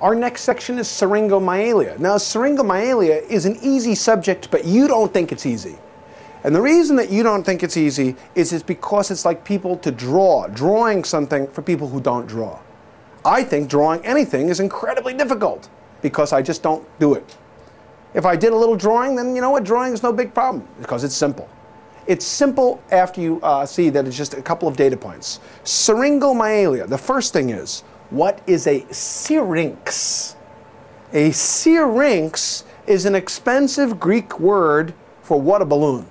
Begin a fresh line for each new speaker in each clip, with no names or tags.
Our next section is syringomyelia. Now, syringomyelia is an easy subject, but you don't think it's easy. And the reason that you don't think it's easy is it's because it's like people to draw, drawing something for people who don't draw. I think drawing anything is incredibly difficult because I just don't do it. If I did a little drawing, then you know what? Drawing is no big problem because it's simple. It's simple after you see that it's just a couple of data points. Syringomyelia, the first thing is, what is a syrinx? A syrinx is an expensive Greek word for water balloon,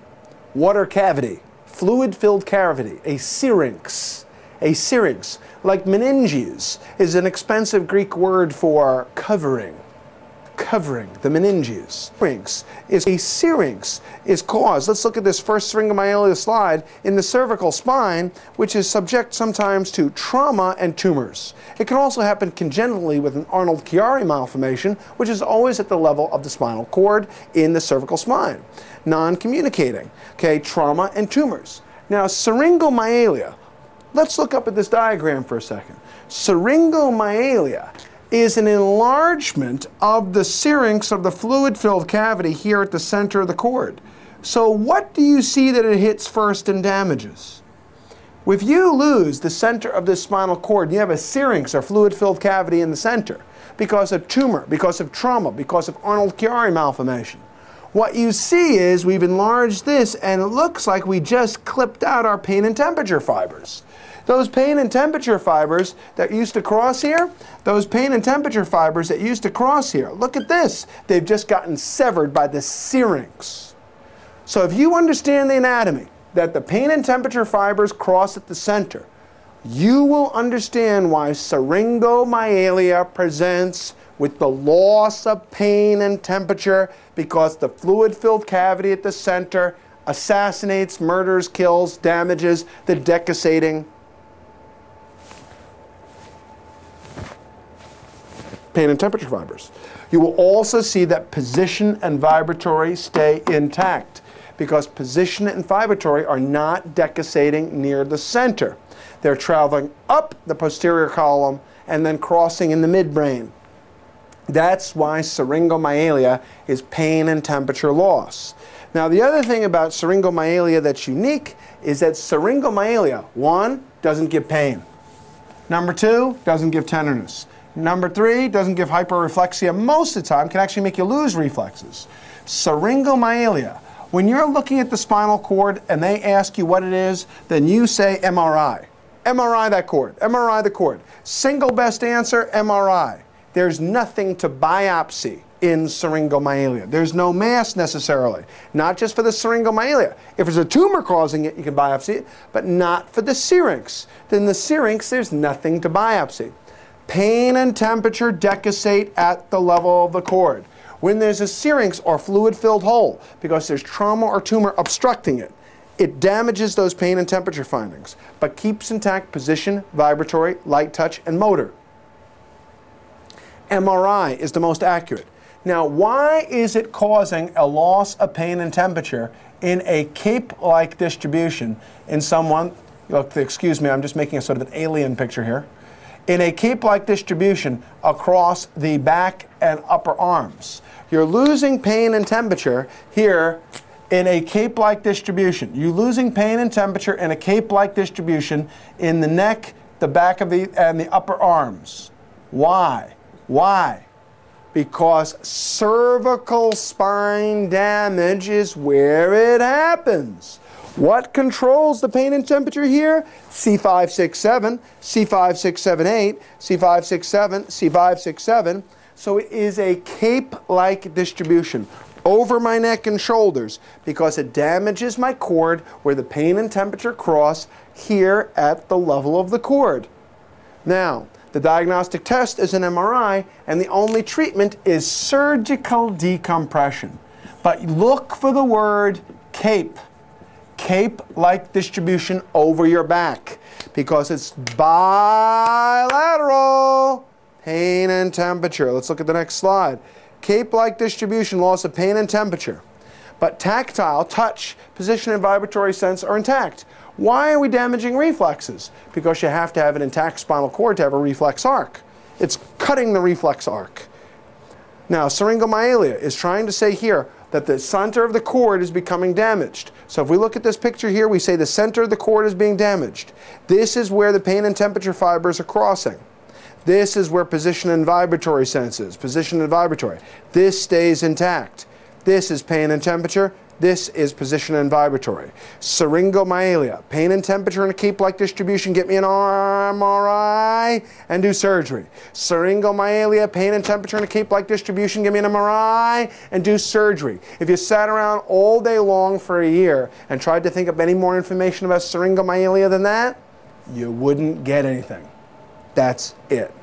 water cavity, fluid-filled cavity, a syrinx. A syrinx, like meninges, is an expensive Greek word for covering. Covering, the meninges. A syrinx is caused, let's look at this first syringomyelia slide, in the cervical spine, which is subject sometimes to trauma and tumors. It can also happen congenitally with an Arnold-Chiari malformation, which is always at the level of the spinal cord in the cervical spine. Non-communicating, okay, trauma and tumors. Now, syringomyelia, let's look up at this diagram for a second. Syringomyelia is an enlargement of the syrinx of the fluid-filled cavity here at the center of the cord. So what do you see that it hits first and damages? If you lose the center of this spinal cord, you have a syrinx or fluid-filled cavity in the center because of tumor, because of trauma, because of Arnold-Chiari malformation. What you see is we've enlarged this and it looks like we just clipped out our pain and temperature fibers. Those pain and temperature fibers that used to cross here, look at this. They've just gotten severed by the syrinx. So if you understand the anatomy, that the pain and temperature fibers cross at the center, you will understand why syringomyelia presents with the loss of pain and temperature because the fluid-filled cavity at the center assassinates, murders, kills, damages the decussating pain and temperature fibers. You will also see that position and vibratory stay intact because position and vibratory are not decussating near the center. They're traveling up the posterior column and then crossing in the midbrain. That's why syringomyelia is pain and temperature loss. Now, the other thing about syringomyelia that's unique is that syringomyelia, 1, doesn't give pain. Number 2, doesn't give tenderness. Number 3, doesn't give hyperreflexia. Most of the time, can actually make you lose reflexes. Syringomyelia, when you're looking at the spinal cord and they ask you what it is, then you say MRI. MRI that cord. MRI the cord. Single best answer, MRI. There's nothing to biopsy in syringomyelia. There's no mass necessarily. Not just for the syringomyelia. If there's a tumor causing it, you can biopsy it, but not for the syrinx. Then the syrinx, there's nothing to biopsy. Pain and temperature decussate at the level of the cord. When there's a syrinx or fluid-filled hole, because there's trauma or tumor obstructing it, it damages those pain and temperature findings, but keeps intact position, vibratory, light touch, and motor. MRI is the most accurate. Now, why is it causing a loss of pain and temperature in a cape-like distribution in someone, look, excuse me, I'm just making a sort of an alien picture here, in a cape-like distribution across the back and upper arms. You're losing pain and temperature here in a cape-like distribution. You're losing pain and temperature in a cape-like distribution in the neck, the back of and the upper arms. Why? Why? Because cervical spine damage is where it happens. What controls the pain and temperature here? C567, C5678, C567, C567. So it is a cape-like distribution over my neck and shoulders because it damages my cord where the pain and temperature cross here at the level of the cord. Now, the diagnostic test is an MRI, and the only treatment is surgical decompression. But look for the word cape. Cape-like distribution over your back because it's bilateral pain and temperature. Let's look at the next slide. Cape-like distribution, loss of pain and temperature. But tactile, touch, position, and vibratory sense are intact. Why are we damaging reflexes? Because you have to have an intact spinal cord to have a reflex arc. It's cutting the reflex arc. Now, syringomyelia is trying to say here that the center of the cord is becoming damaged. So if we look at this picture here, we say the center of the cord is being damaged. This is where the pain and temperature fibers are crossing. This is where position and vibratory sense is. Position and vibratory. This stays intact. This is pain and temperature. This is position and vibratory. Syringomyelia, pain and temperature in a cape-like distribution. Get me an MRI and do surgery. Syringomyelia, pain and temperature in a cape-like distribution. Give me an MRI and do surgery. If you sat around all day long for a year and tried to think of any more information about syringomyelia than that, you wouldn't get anything. That's it.